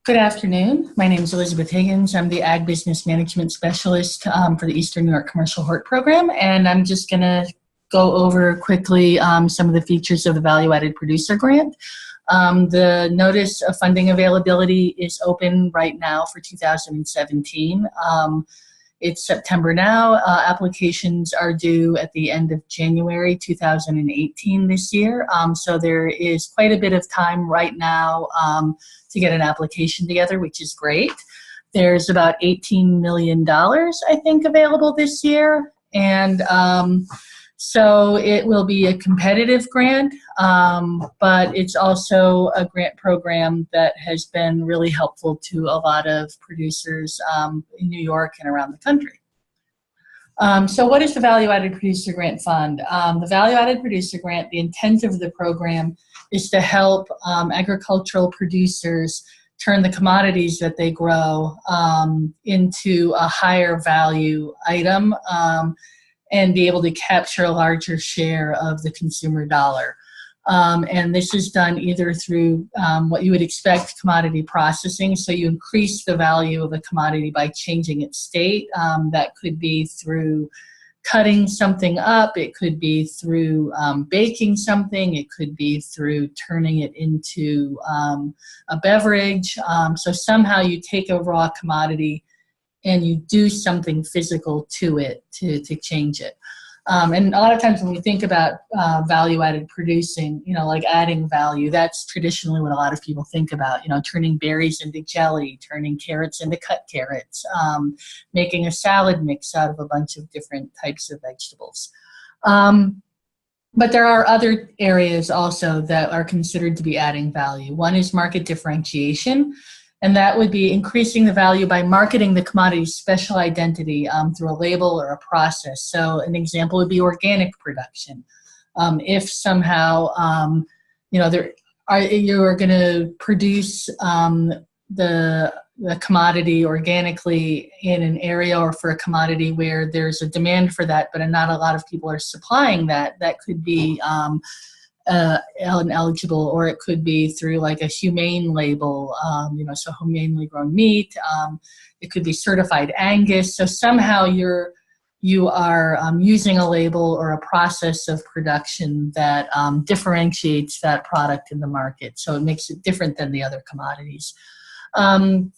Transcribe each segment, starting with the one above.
Good afternoon. My name is Elizabeth Higgins. I'm the Ag Business Management Specialist for the Eastern New York Commercial Hort Program, and I'm just going to go over quickly some of the features of the Value-Added Producer Grant. The notice of funding availability is open right now for 2017. It's September now. Applications are due at the end of January 2018 this year. So there is quite a bit of time right now to get an application together, which is great. There's about $18 million, I think, available this year. And so it will be a competitive grant, but it's also a grant program that has been really helpful to a lot of producers in New York and around the country. So what is the Value-Added Producer Grant Fund? The Value-Added Producer Grant, the intent of the program is to help agricultural producers turn the commodities that they grow into a higher value item and be able to capture a larger share of the consumer dollar. And this is done either through what you would expect, commodity processing. So you increase the value of a commodity by changing its state. That could be through cutting something up. It could be through baking something. It could be through turning it into a beverage. So somehow you take a raw commodity and you do something physical to it to change it. And a lot of times when we think about value-added producing, like adding value, that's traditionally what a lot of people think about, turning berries into jelly, turning carrots into cut carrots, making a salad mix out of a bunch of different types of vegetables. But there are other areas also that are considered to be adding value. One is market differentiation. And that would be increasing the value by marketing the commodity's special identity through a label or a process. So an example would be organic production. If somehow you are going to produce the commodity organically in an area or for a commodity where there's a demand for that, but not a lot of people are supplying that, that could be ineligible, or it could be through like a humane label, so humanely grown meat. It could be certified Angus. So somehow you are using a label or a process of production that differentiates that product in the market. So it makes it different than the other commodities.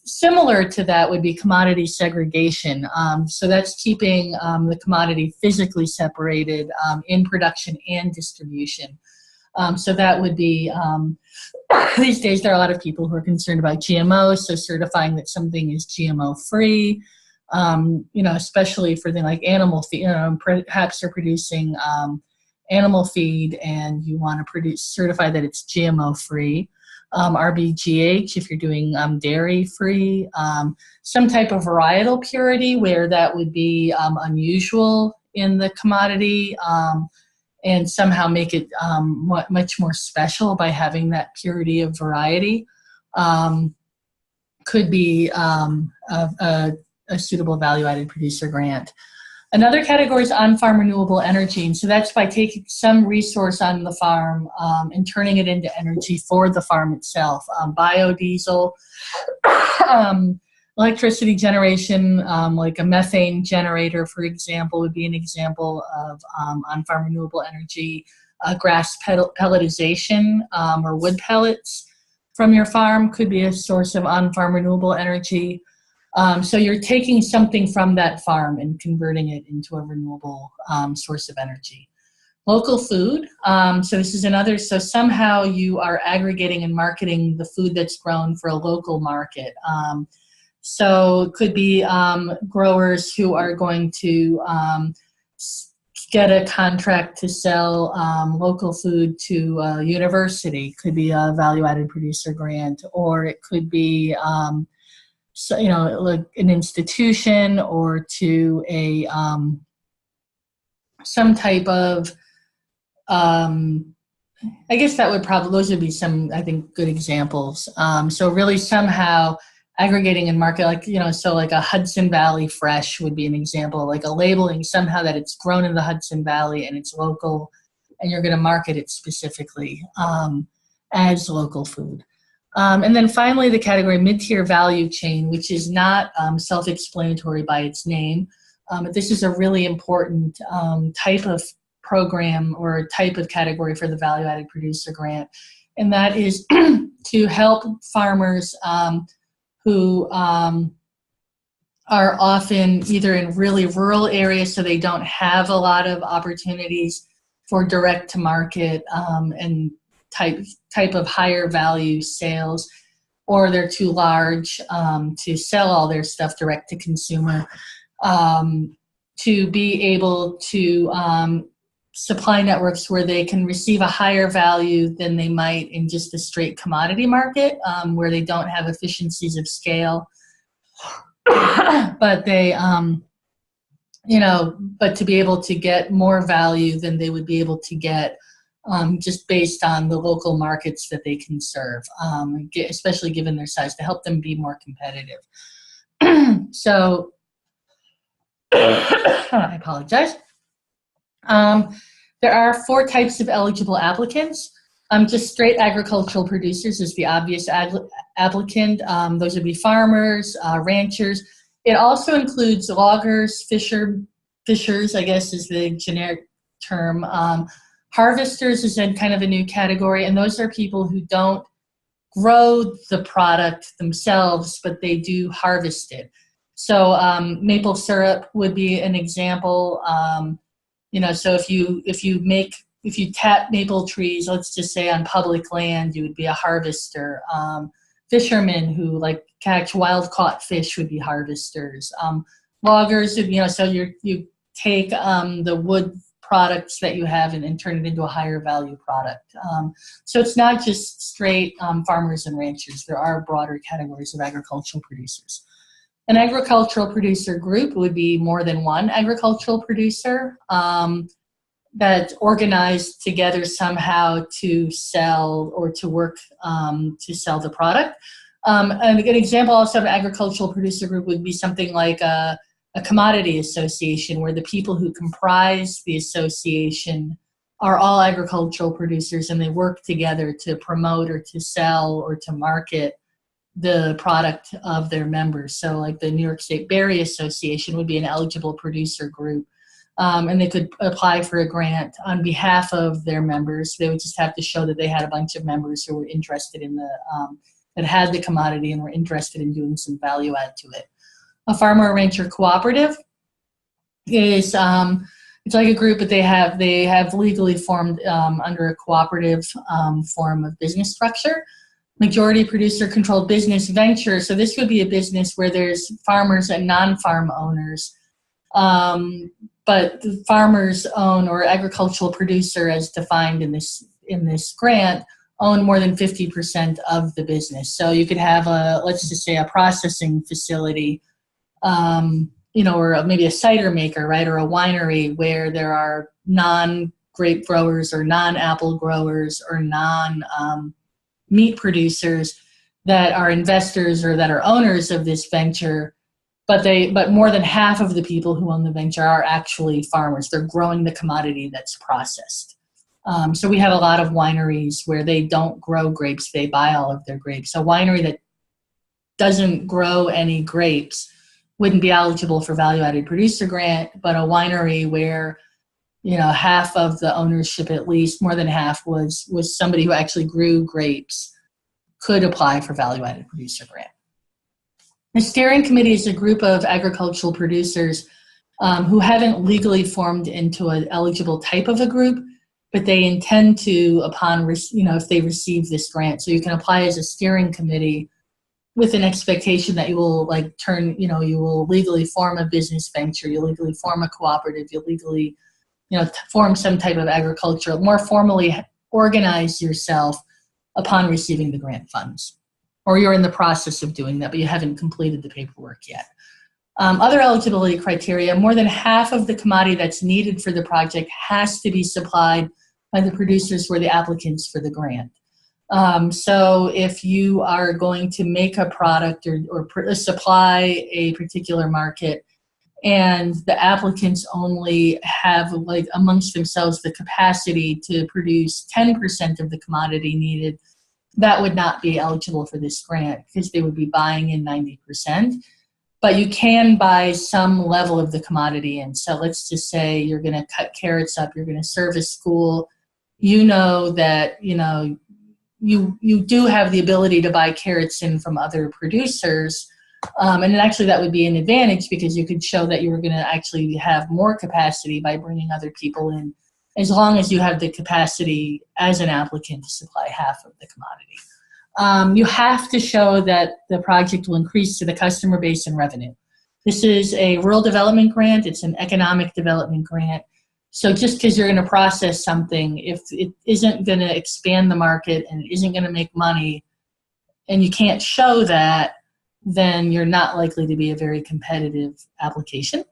Similar to that would be commodity segregation. So that's keeping the commodity physically separated in production and distribution. So that would be, these days there are a lot of people who are concerned about GMOs, so certifying that something is GMO-free, especially for things like animal feed. Perhaps you're producing animal feed and you want to certify that it's GMO-free. RBGH, if you're doing dairy-free. Some type of varietal purity where that would be unusual in the commodity. And somehow make it much more special by having that purity of variety, could be a suitable value-added producer grant. Another category is on-farm renewable energy, and so that's by taking some resource on the farm and turning it into energy for the farm itself. Biodiesel, electricity generation, like a methane generator, for example, would be an example of on-farm renewable energy. Grass pelletization or wood pellets from your farm could be a source of on-farm renewable energy. So you're taking something from that farm and converting it into a renewable source of energy. Local food, so this is another, so somehow you are aggregating and marketing the food that's grown for a local market. So it could be growers who are going to get a contract to sell local food to a university. Could be a value-added producer grant, or it could be like an institution, or to a some type of I guess that would probably, those would be some, I think, good examples. So really somehow aggregating and market, like, so like a Hudson Valley Fresh would be an example, like a labeling somehow that it's grown in the Hudson Valley and it's local, and you're going to market it specifically as local food. And then finally, the category mid-tier value chain, which is not self-explanatory by its name. But this is a really important type of program or type of category for the value-added producer grant. And that is to help farmers who are often either in really rural areas, so they don't have a lot of opportunities for direct to market and type of higher value sales, or they're too large to sell all their stuff direct to consumer, to be able to supply networks where they can receive a higher value than they might in just a straight commodity market, where they don't have efficiencies of scale, but they, but to be able to get more value than they would be able to get just based on the local markets that they can serve, especially given their size, to help them be more competitive. So, I apologize. There are 4 types of eligible applicants. Just straight agricultural producers is the obvious applicant. Those would be farmers, ranchers. It also includes loggers, fishers, I guess is the generic term. Harvesters is in kind of a new category, and those are people who don't grow the product themselves, but they do harvest it. So maple syrup would be an example. So if you tap maple trees, let's just say on public land, you would be a harvester. Fishermen who catch wild caught fish would be harvesters. Loggers would, so you take the wood products that you have and turn it into a higher value product. So it's not just straight farmers and ranchers. There are broader categories of agricultural producers. An agricultural producer group would be more than one agricultural producer that's organized together somehow to sell or to work to sell the product. And a good example also of an agricultural producer group would be something like a commodity association, where the people who comprise the association are all agricultural producers, and they work together to promote or to sell or to market the product of their members. So like the New York State Berry Association would be an eligible producer group, and they could apply for a grant on behalf of their members. They would just have to show that they had a bunch of members who were interested in that had the commodity and were interested in doing some value add to it. A farmer or rancher cooperative is it's like a group, but they have legally formed under a cooperative form of business structure. Majority producer controlled business venture. So this would be a business where there's farmers and non-farm owners, but the farmers own, or agricultural producer as defined in this grant, own more than 50% of the business. So you could have let's just say a processing facility, or maybe a cider maker, right, or a winery where there are non-grape growers or non-apple growers or non-meat producers that are investors or that are owners of this venture, but more than half of the people who own the venture are actually farmers. They're growing the commodity that's processed. So we have a lot of wineries where they don't grow grapes, they buy all of their grapes. A winery that doesn't grow any grapes wouldn't be eligible for value-added producer grant, but a winery where half of the ownership, at least more than half, was somebody who actually grew grapes, could apply for value-added producer grant. The steering committee is a group of agricultural producers who haven't legally formed into an eligible type of a group, but they intend to upon, if they receive this grant. So you can apply as a steering committee with an expectation that you will you will legally form a business venture, you'll legally form a cooperative, you'll legally, form some type of agriculture, more formally organize yourself upon receiving the grant funds. Or you're in the process of doing that, but you haven't completed the paperwork yet. Other eligibility criteria: more than half of the commodity that's needed for the project has to be supplied by the producers who are the applicants for the grant. So if you are going to make a product or supply a particular market, and the applicants only have amongst themselves the capacity to produce 10% of the commodity needed, that would not be eligible for this grant because they would be buying in 90%. But you can buy some level of the commodity in. So let's just say you're going to cut carrots up, you're going to serve a school. You know that, you do have the ability to buy carrots in from other producers. And actually that would be an advantage because you could show that you were going to actually have more capacity by bringing other people in, as long as you have the capacity as an applicant to supply half of the commodity. You have to show that the project will increase to the customer base and revenue. This is a rural development grant. It's an economic development grant. So just because you're going to process something, if it isn't going to expand the market and it isn't going to make money, and you can't show that, then you're not likely to be a very competitive application.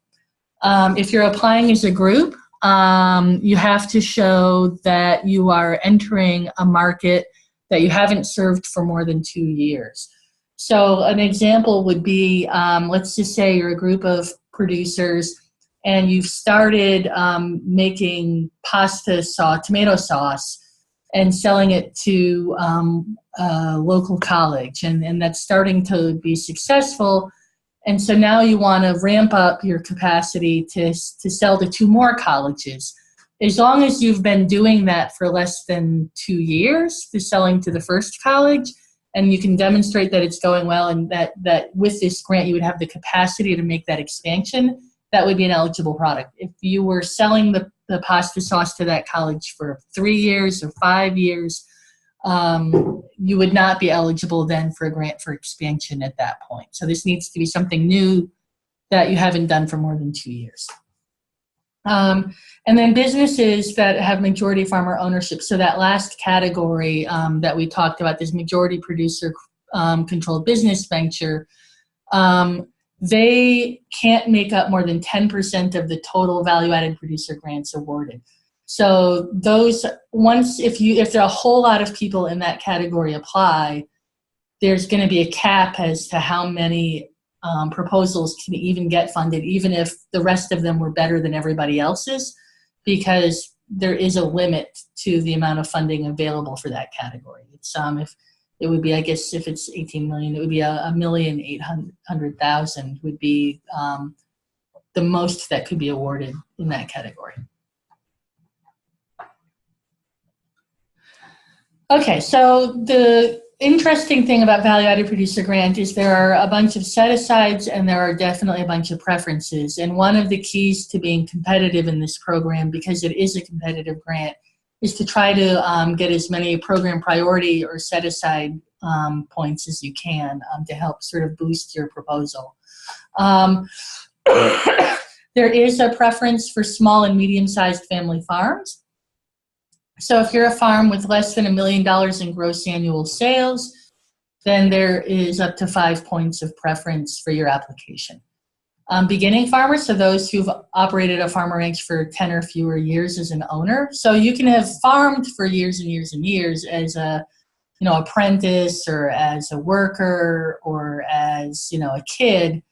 If you're applying as a group, you have to show that you are entering a market that you haven't served for more than 2 years. So an example would be, let's just say you're a group of producers and you've started making pasta sauce, tomato sauce, and selling it to a local college, and that's starting to be successful. And so now you want to ramp up your capacity to sell to 2 more colleges. As long as you've been doing that for less than 2 years, to selling to the first college, and you can demonstrate that it's going well and that with this grant you would have the capacity to make that expansion, that would be an eligible product. If you were selling the pasta sauce to that college for 3 years or 5 years, you would not be eligible then for a grant for expansion at that point. So this needs to be something new that you haven't done for more than 2 years. And then businesses that have majority farmer ownership. So that last category that we talked about, this majority producer controlled business venture, they can't make up more than 10% of the total value-added producer grants awarded. So those, if there are a whole lot of people in that category apply, there's going to be a cap as to how many proposals can even get funded, even if the rest of them were better than everybody else's, because there is a limit to the amount of funding available for that category. It's if it would be, I guess, if it's 18 million, it would be $1,800,000 would be the most that could be awarded in that category. Okay, so the interesting thing about value-added producer grant is there are a bunch of set-asides and there are definitely a bunch of preferences. And one of the keys to being competitive in this program, because it is a competitive grant, is to try to get as many program priority or set-aside points as you can to help sort of boost your proposal. There is a preference for small and medium-sized family farms. So if you're a farm with less than $1 million in gross annual sales, then there is up to 5 points of preference for your application. Beginning farmers, so those who've operated a farm or ranch for 10 or fewer years as an owner. So you can have farmed for years and years and years as a apprentice or as a worker or as a kid.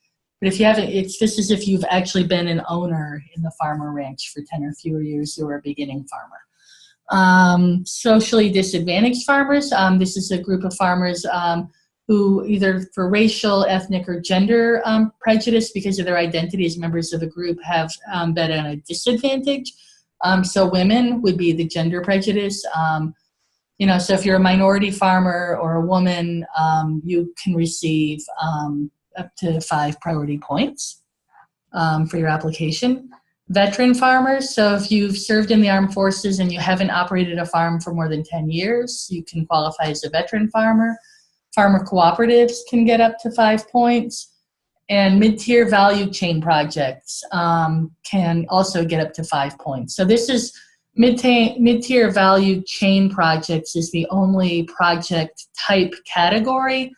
But if you haven't, it's just as if you've actually been an owner in the farm or ranch for 10 or fewer years, you're a beginning farmer. Socially disadvantaged farmers. This is a group of farmers who either for racial, ethnic, or gender prejudice because of their identity as members of a group have been at a disadvantage. So women would be the gender prejudice. So if you're a minority farmer or a woman, you can receive up to 5 priority points for your application. Veteran farmers, so if you've served in the armed forces and you haven't operated a farm for more than 10 years, you can qualify as a veteran farmer. Farmer cooperatives can get up to 5 points. And mid-tier value chain projects can also get up to 5 points. So this is mid-tier value chain projects is the only project type category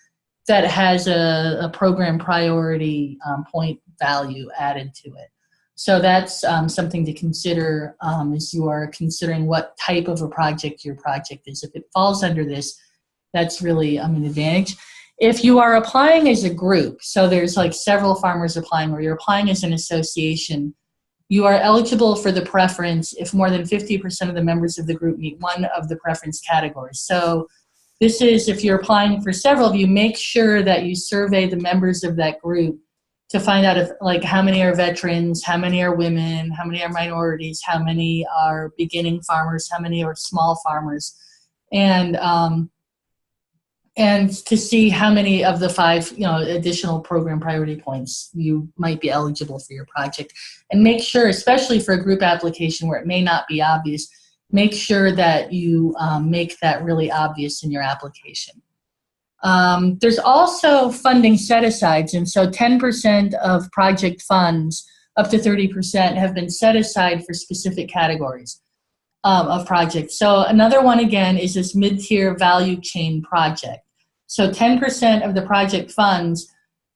that has a program priority point value added to it. So that's something to consider as you are considering what type of a project your project is. If it falls under this, that's really an advantage. If you are applying as a group, so there's like several farmers applying, or you're applying as an association, you are eligible for the preference if more than 50% of the members of the group meet one of the preference categories. So this is, if you're applying for several of you, make sure that you survey the members of that group to find out if, like, how many are veterans, how many are women, how many are minorities, how many are beginning farmers, how many are small farmers, and to see how many of the 5, additional program priority points you might be eligible for your project. And make sure, especially for a group application where it may not be obvious, make sure that you make that really obvious in your application. There's also funding set-asides, and so 10% of project funds, up to 30%, have been set aside for specific categories of projects. So another one, again, is this mid-tier value chain project. So 10% of the project funds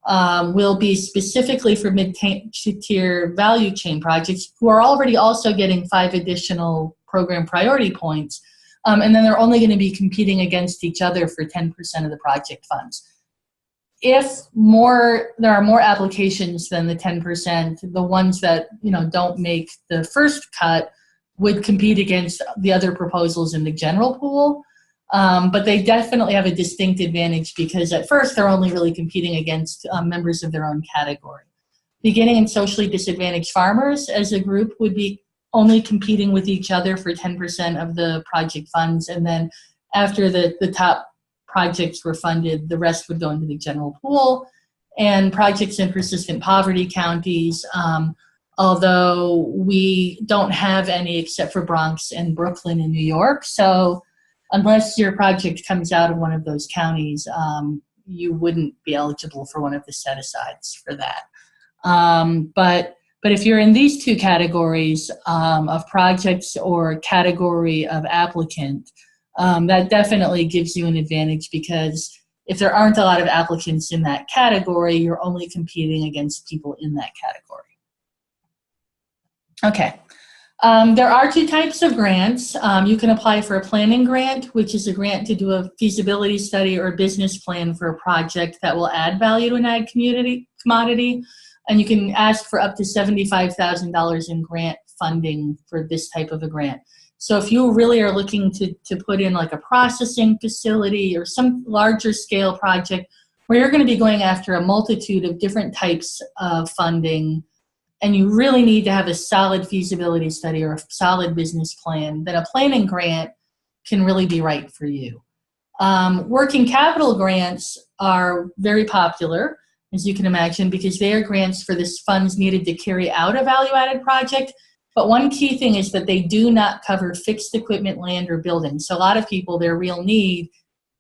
will be specifically for mid-tier value chain projects who are already also getting 5 additional program priority points. And then they're only going to be competing against each other for 10% of the project funds. If there are more applications than the 10%, the ones that don't make the first cut would compete against the other proposals in the general pool. But they definitely have a distinct advantage because at first they're only really competing against members of their own category. Beginning and socially disadvantaged farmers as a group would be only competing with each other for 10% of the project funds, and then after the top projects were funded, the rest would go into the general pool. And projects in persistent poverty counties, although we don't have any except for Bronx and Brooklyn in New York, so unless your project comes out of one of those counties, you wouldn't be eligible for one of the set-asides for that. But if you're in these 2 categories of projects or category of applicant, that definitely gives you an advantage, because if there aren't a lot of applicants in that category, you're only competing against people in that category. Okay. There are 2 types of grants. You can apply for a planning grant, which is a grant to do a feasibility study or a business plan for a project that will add value to an ag commodity. And you can ask for up to $75,000 in grant funding for this type of a grant. So if you really are looking to put in like a processing facility or some larger scale project where you're going to be going after a multitude of different types of funding, and you really need to have a solid feasibility study or a solid business plan, then a planning grant can really be right for you. Working capital grants are very popular, as you can imagine, because they are grants for this funds needed to carry out a value-added project. But one key thing is that they do not cover fixed equipment, land, or buildings. So a lot of people, their real need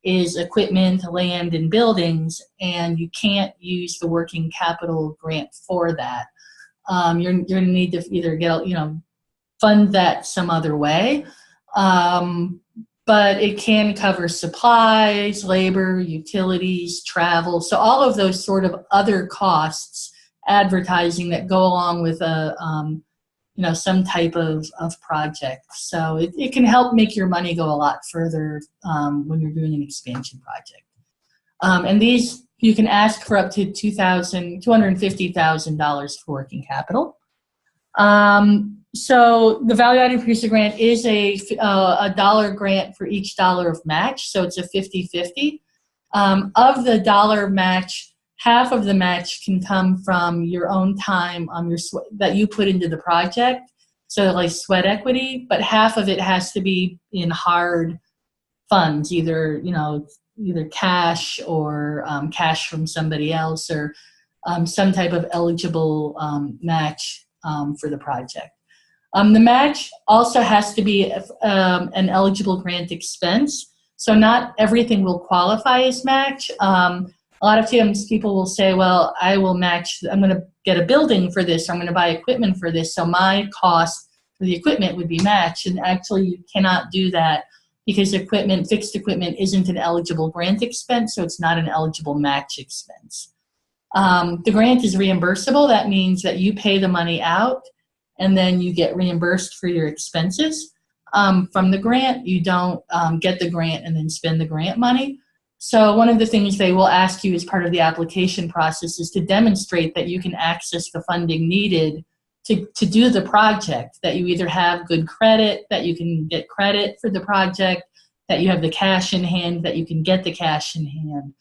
is equipment, land, and buildings, and you can't use the working capital grant for that. You're going to need to either fund that some other way. But it can cover supplies, labor, utilities, travel. So all of those sort of other costs, advertising that go along with some type of project. So it can help make your money go a lot further when you're doing an expansion project. And these, you can ask for up to $250,000 for working capital. So the value-added producer grant is a dollar grant for each dollar of match, so it's a 50-50. Of the dollar match, half of the match can come from your own time that you put into the project, so like sweat equity, but half of it has to be in hard funds, either cash or cash from somebody else, or some type of eligible match for the project. The match also has to be an eligible grant expense. So not everything will qualify as match. A lot of times people will say, well, I will match, I'm going to get a building for this, or I'm going to buy equipment for this, so my cost for the equipment would be matched. And actually you cannot do that because fixed equipment isn't an eligible grant expense, so it's not an eligible match expense. The grant is reimbursable. That means that you pay the money out and then you get reimbursed for your expenses from the grant. You don't get the grant and then spend the grant money. So one of the things they will ask you as part of the application process is to demonstrate that you can access the funding needed to do the project, that you either have good credit, that you can get credit for the project, that you have the cash in hand, that you can get the cash in hand.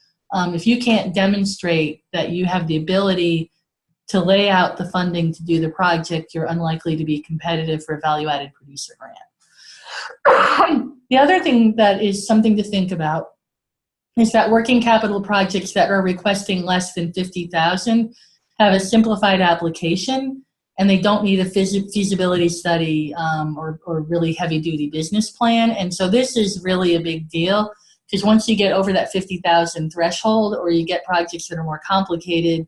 If you can't demonstrate that you have the ability to lay out the funding to do the project, you're unlikely to be competitive for a value-added producer grant. The other thing that is something to think about is that working capital projects that are requesting less than $50,000 have a simplified application, and they don't need a feasibility study or really heavy-duty business plan. And so this is really a big deal, because once you get over that 50,000 threshold, or you get projects that are more complicated,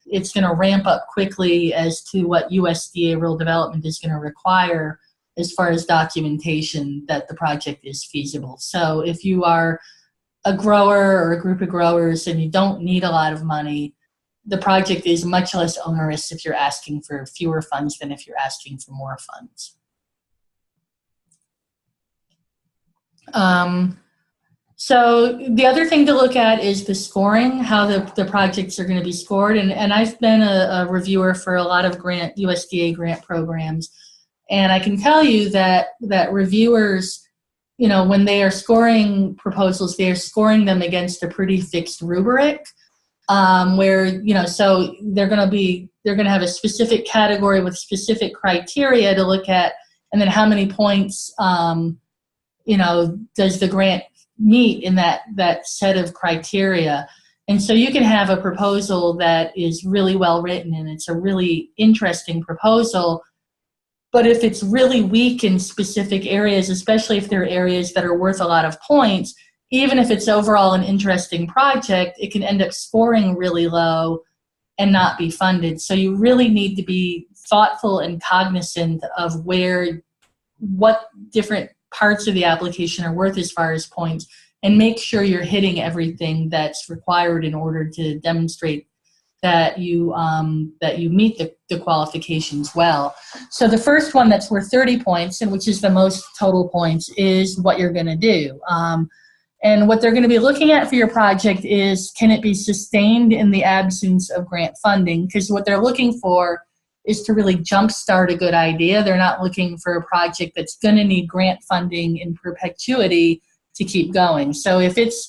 it's going to ramp up quickly as to what USDA rural development is going to require as far as documentation that the project is feasible. So if you are a grower or a group of growers and you don't need a lot of money, the project is much less onerous if you're asking for fewer funds than if you're asking for more funds. So the other thing to look at is the scoring, how the projects are going to be scored. And I've been a reviewer for a lot of USDA grant programs. And I can tell you that reviewers, you know, when they are scoring proposals, they are scoring them against a pretty fixed rubric, where, you know, so they're going to have a specific category with specific criteria to look at, and then how many points, you know, does the grant meet in that set of criteria. And so you can have a proposal that is really well written and it's a really interesting proposal, but if it's really weak in specific areas, especially if there are areas that are worth a lot of points, even if it's overall an interesting project, it can end up scoring really low and not be funded. So you really need to be thoughtful and cognizant of what different parts of the application are worth as far as points, and make sure you're hitting everything that's required in order to demonstrate that you meet the qualifications well. So the first one that's worth 30 points, and which is the most total points, is what you're going to do. And what they're going to be looking at for your project is, can it be sustained in the absence of grant funding? Because what they're looking for is to really jumpstart a good idea. They're not looking for a project that's going to need grant funding in perpetuity to keep going. So if it's,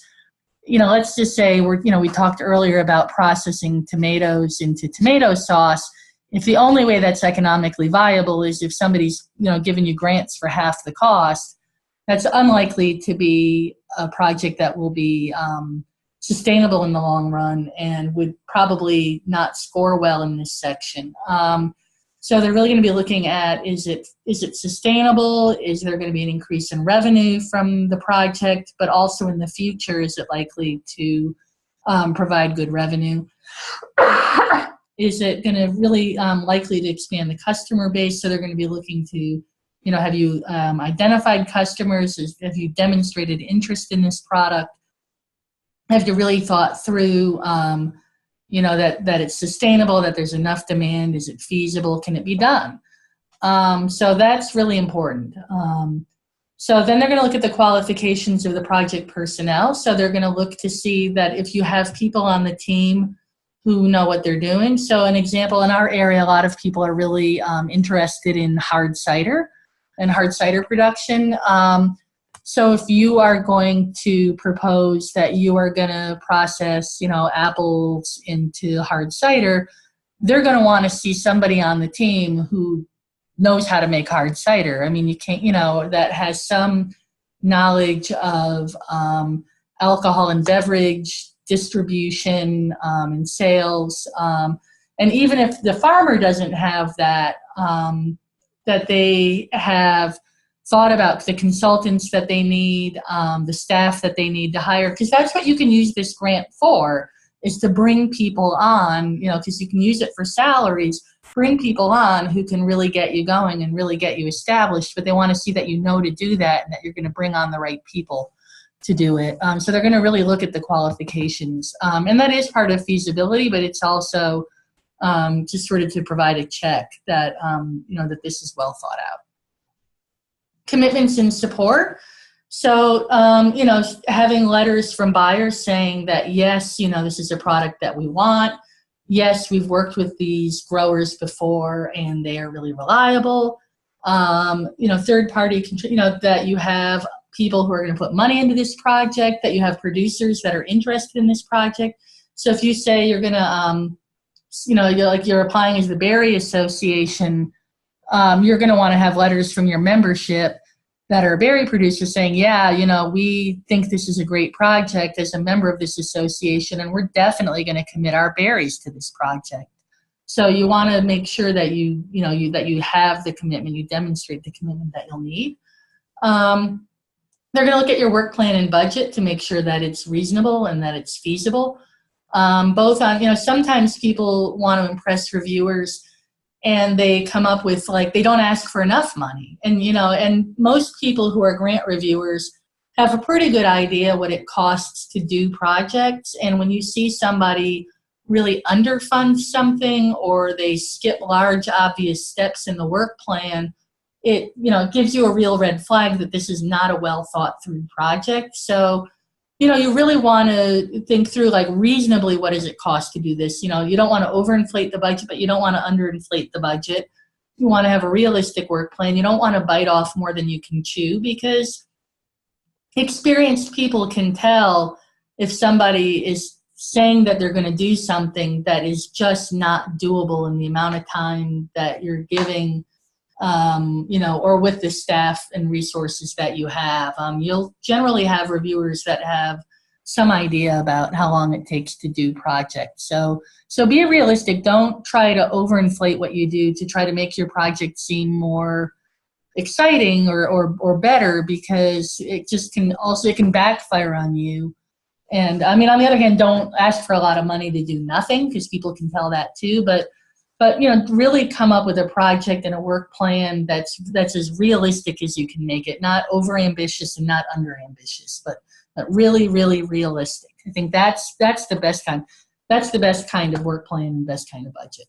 you know, let's just say we talked earlier about processing tomatoes into tomato sauce. If the only way that's economically viable is if somebody's, you know, giving you grants for half the cost, that's unlikely to be a project that will be sustainable in the long run and would probably not score well in this section. So they're really going to be looking at, is it sustainable? Is there going to be an increase in revenue from the project? But also in the future, is it likely to provide good revenue? Is it going to really likely to expand the customer base? So they're going to be looking to, you know, have you identified customers? Have you demonstrated interest in this product? Have you really thought through, you know, that it's sustainable, that there's enough demand? Is it feasible? Can it be done? So that's really important. So then they're going to look at the qualifications of the project personnel. So they're going to look to see that if you have people on the team who know what they're doing. So an example, in our area, a lot of people are really interested in hard cider and hard cider production. So if you are going to propose that you are going to process, you know, apples into hard cider, they're going to want to see somebody on the team who knows how to make hard cider. I mean, you can't, you know, that has some knowledge of alcohol and beverage distribution and sales. And even if the farmer doesn't have that, that they have thought about the consultants that they need, the staff that they need to hire, because that's what you can use this grant for, is to bring people on, you know, because you can use it for salaries, bring people on who can really get you going and really get you established, but they want to see that you know to do that and that you're going to bring on the right people to do it. So they're going to really look at the qualifications. And that is part of feasibility, but it's also just sort of to provide a check that, you know, that this is well thought out. Commitments and support. So, you know, having letters from buyers saying that, yes, you know, this is a product that we want. Yes, we've worked with these growers before and they are really reliable. You know, third party, you know, that you have people who are going to put money into this project, that you have producers that are interested in this project. So if you say you're going to, you're applying as the Berry Association, you're going to want to have letters from your membership that are berry producers saying, yeah, we think this is a great project as a member of this association, and we're definitely going to commit our berries to this project. So you want to make sure that that you have the commitment, you demonstrate the commitment that you'll need. They're going to look at your work plan and budget to make sure that it's reasonable and that it's feasible. Both on, sometimes people want to impress reviewers and they come up with, they don't ask for enough money. And, and most people who are grant reviewers have a pretty good idea what it costs to do projects. And when you see somebody really underfund something, or they skip large, obvious steps in the work plan, it gives you a real red flag that this is not a well thought through project. So, you really want to think through reasonably what does it cost to do this. You don't want to overinflate the budget, but you don't want to underinflate the budget. You want to have a realistic work plan. You don't want to bite off more than you can chew, because experienced people can tell if somebody is saying that they're going to do something that is just not doable in the amount of time that you're giving, or with the staff and resources that you have. You'll generally have reviewers that have some idea about how long it takes to do projects. So be realistic. Don't try to overinflate what you do to try to make your project seem more exciting or better, because it just can backfire on you. And on the other hand, don't ask for a lot of money to do nothing, because people can tell that too. But really come up with a project and a work plan that's as realistic as you can make it, not over ambitious and not under ambitious, but really, really realistic. I think that's the best kind. That's the best kind of work plan and best kind of budget.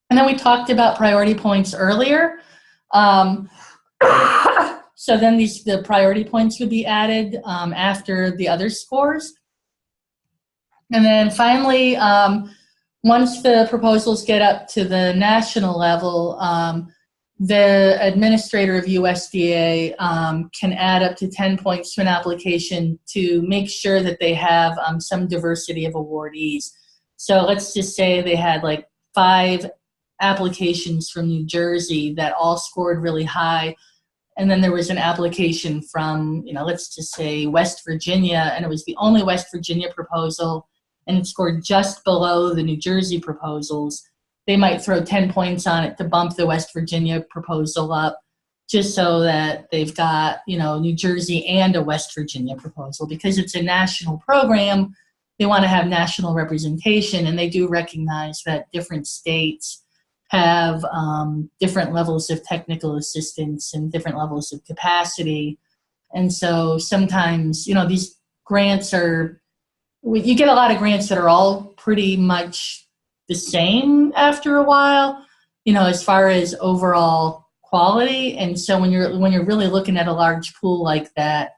And then we talked about priority points earlier. So then the priority points would be added after the other scores. And then finally, once the proposals get up to the national level, the administrator of USDA can add up to 10 points to an application to make sure that they have some diversity of awardees. So let's just say they had 5 applications from New Jersey that all scored really high. And then there was an application from, let's just say West Virginia, and it was the only West Virginia proposal, and it scored just below the New Jersey proposals. They might throw 10 points on it to bump the West Virginia proposal up, just so that they've got, New Jersey and a West Virginia proposal. Because it's a national program, they want to have national representation, and they do recognize that different states have different levels of technical assistance and different levels of capacity. And so sometimes, these grants you get a lot of grants that are all pretty much the same after a while, as far as overall quality. And so when you're really looking at a large pool like that,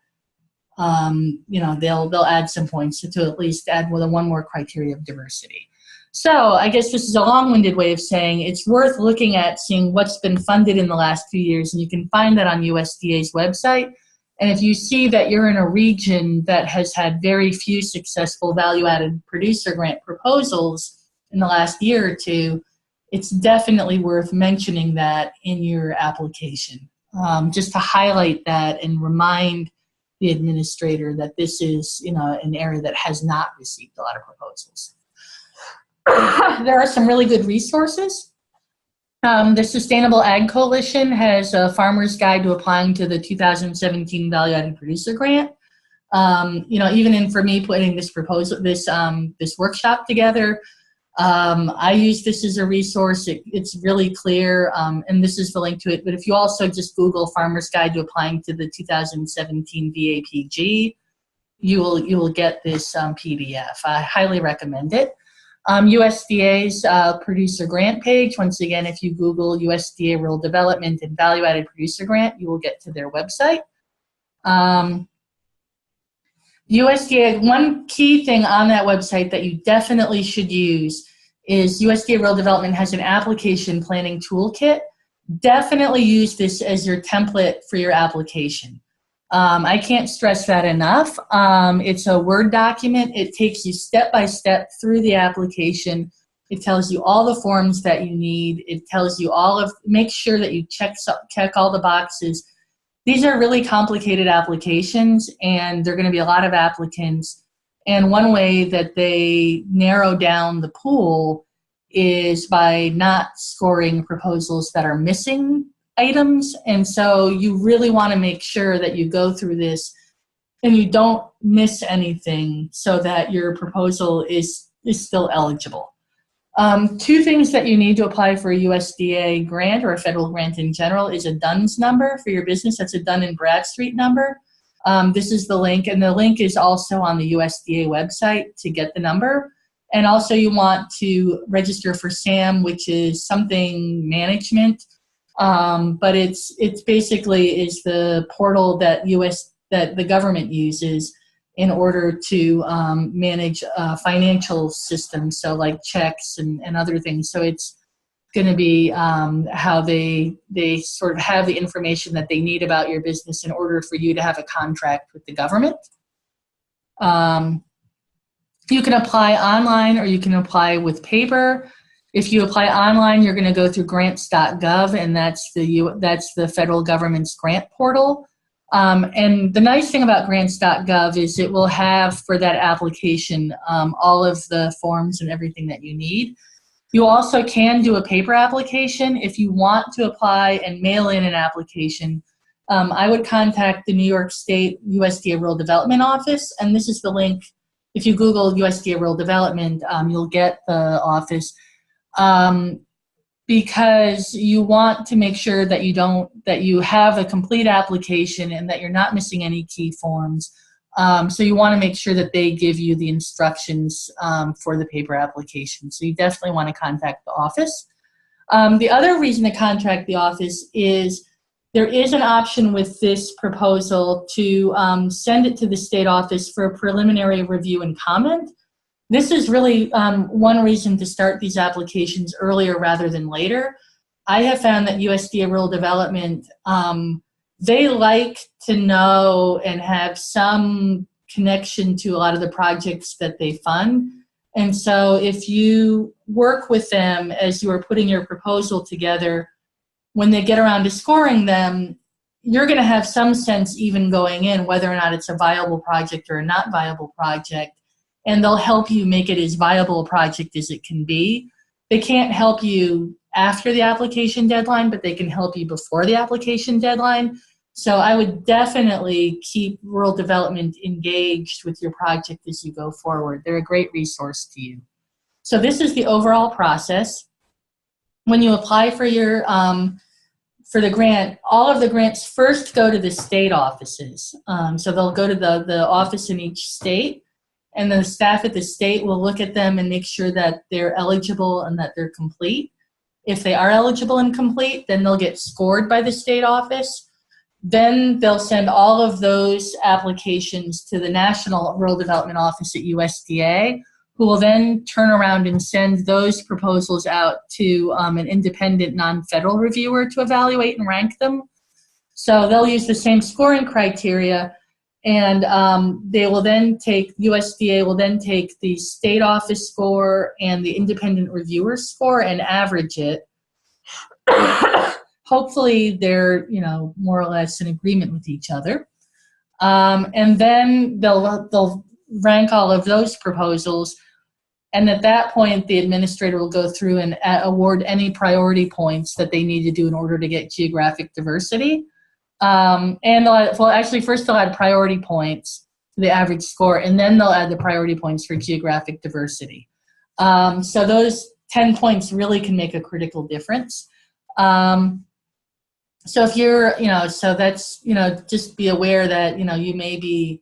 they'll add some points to at least add one more criteria of diversity. So I guess this is a long-winded way of saying it's worth looking at, seeing what's been funded in the last few years, and you can find that on USDA's website. And if you see that you're in a region that has had very few successful value-added producer grant proposals in the last year or two, it's definitely worth mentioning that in your application, just to highlight that and remind the administrator that this is, an area that has not received a lot of proposals. There are some really good resources. The Sustainable Ag Coalition has a farmer's guide to applying to the 2017 Value-Added Producer Grant. Even for me putting this workshop together, I use this as a resource. It's really clear, and this is the link to it. But if you also just Google Farmer's Guide to Applying to the 2017 VAPG, you will get this PDF. I highly recommend it. USDA's producer grant page, once again, if you Google USDA Rural Development and Value-Added Producer Grant, you will get to their website. USDA, one key thing on that website that you definitely should use is USDA Rural Development has an application planning toolkit. Definitely use this as your template for your application. I can't stress that enough. It's a Word document. It takes you step by step through the application. It tells you all the forms that you need. It tells you make sure that you check all the boxes. These are really complicated applications, and there are going to be a lot of applicants. And one way that they narrow down the pool is by not scoring proposals that are missing items. And so you really want to make sure that you go through this and you don't miss anything so that your proposal is still eligible. Two things that you need to apply for a USDA grant or a federal grant in general is a DUNS number for your business. That's a Dun & Bradstreet number. This is the link, and the link is also on the USDA website to get the number. And also you want to register for SAM, which is something management. But it's basically is the portal that the government uses in order to manage financial systems, so like checks and other things. So it's going to be how they sort of have the information that they need about your business in order for you to have a contract with the government. You can apply online or you can apply with paper. If you apply online, you're going to go through grants.gov, and that's the federal government's grant portal. And the nice thing about grants.gov is it will have for that application all of the forms and everything that you need. You also can do a paper application. If you want to apply and mail in an application, I would contact the New York State USDA Rural Development Office, and this is the link. If you Google USDA Rural Development, you'll get the office. Because you want to make sure that you have a complete application and that you're not missing any key forms. So you want to make sure that they give you the instructions for the paper application. So you definitely want to contact the office. The other reason to contact the office is there is an option with this proposal to send it to the state office for a preliminary review and comment. This is really one reason to start these applications earlier rather than later. I have found that USDA Rural Development, they like to know and have some connection to a lot of the projects that they fund. And so if you work with them as you are putting your proposal together, when they get around to scoring them, you're going to have some sense even going in whether or not it's a viable project or a not viable project. And they'll help you make it as viable a project as it can be. They can't help you after the application deadline, but they can help you before the application deadline. So I would definitely keep rural development engaged with your project as you go forward. They're a great resource to you. So this is the overall process. When you apply for your for the grant, all of the grants first go to the state offices. So they'll go to the office in each state, and the staff at the state will look at them and make sure that they're eligible and that they're complete. If they are eligible and complete, then they'll get scored by the state office. Then they'll send all of those applications to the National Rural Development Office at USDA, who will then turn around and send those proposals out to an independent non-federal reviewer to evaluate and rank them. So they'll use the same scoring criteria, and they will then USDA will then take the state office score and the independent reviewer score and average it. Hopefully they're, more or less in agreement with each other. And then they'll rank all of those proposals. And at that point, the administrator will go through and award any priority points that they need to do in order to get geographic diversity. And first they'll add priority points to the average score, and then they'll add the priority points for geographic diversity. So those 10 points really can make a critical difference. So if you're, so that's, just be aware that, you may be,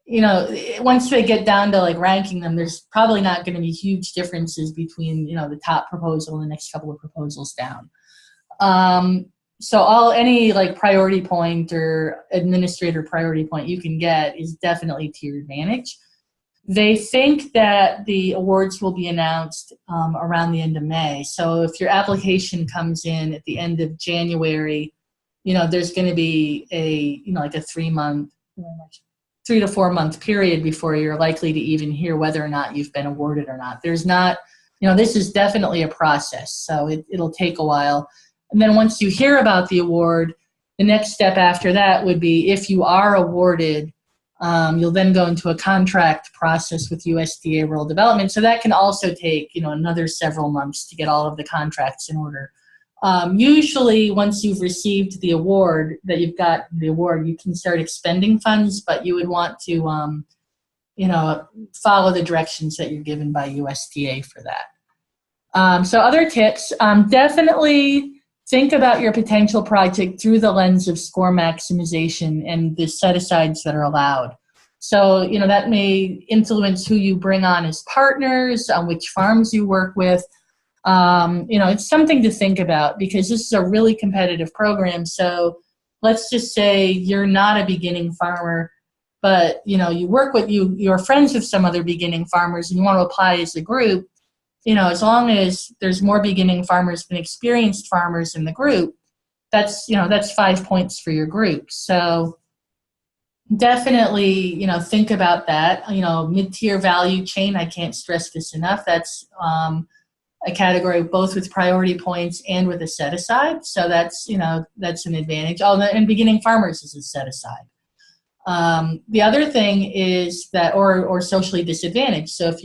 once they get down to like ranking them, there's probably not going to be huge differences between, the top proposal and the next couple of proposals down. So any like priority point or administrator priority point you can get is definitely to your advantage. They think that the awards will be announced around the end of May. So if your application comes in at the end of January, there's going to be like a 3 to 4 month period before you're likely to even hear whether or not you've been awarded or not. There's not, this is definitely a process, so it'll take a while. And then once you hear about the award, the next step after that would be, if you are awarded, you'll then go into a contract process with USDA Rural Development. So that can also take, another several months to get all of the contracts in order. Usually once you've received the award, you can start expending funds, but you would want to, follow the directions that you're given by USDA for that. So other tips, definitely think about your potential project through the lens of score maximization and the set-asides that are allowed. So, that may influence who you bring on as partners, on which farms you work with. It's something to think about, because this is a really competitive program. So let's just say you're not a beginning farmer, but, you work with, you're friends with some other beginning farmers and you want to apply as a group. As long as there's more beginning farmers than experienced farmers in the group, that's 5 points for your group. So definitely, think about that. Mid-tier value chain, I can't stress this enough. That's a category both with priority points and with a set-aside. So that's an advantage. Oh, and beginning farmers is a set-aside. The other thing is that, or socially disadvantaged. So if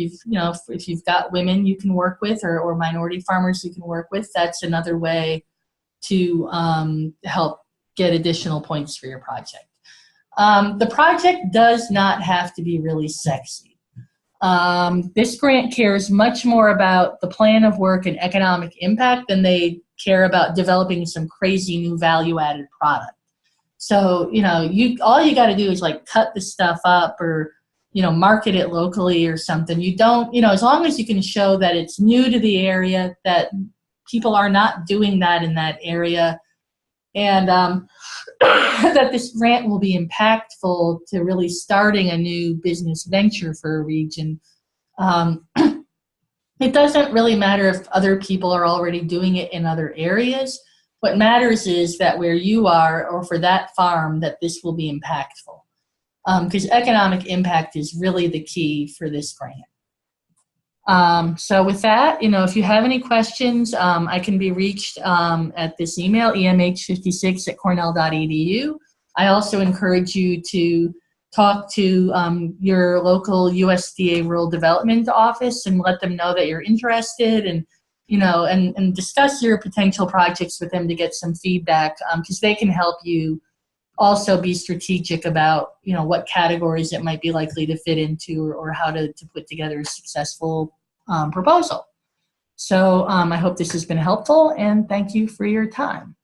you've got women you can work with, or minority farmers you can work with, that's another way to help get additional points for your project. The project does not have to be really sexy. This grant cares much more about the plan of work and economic impact than they care about developing some crazy new value-added product. So, all you got to do is like cut the stuff up or, market it locally or something. You don't, as long as you can show that it's new to the area, that people are not doing that in that area, and that this grant will be impactful to really starting a new business venture for a region. It doesn't really matter if other people are already doing it in other areas. What matters is that where you are, or for that farm, that this will be impactful. Because economic impact is really the key for this grant. So with that, if you have any questions, I can be reached at this email, emh56@cornell.edu. I also encourage you to talk to your local USDA Rural Development Office and let them know that you're interested, and and discuss your potential projects with them to get some feedback, because they can help you also be strategic about, what categories it might be likely to fit into, or how to put together a successful proposal. So I hope this has been helpful, and thank you for your time.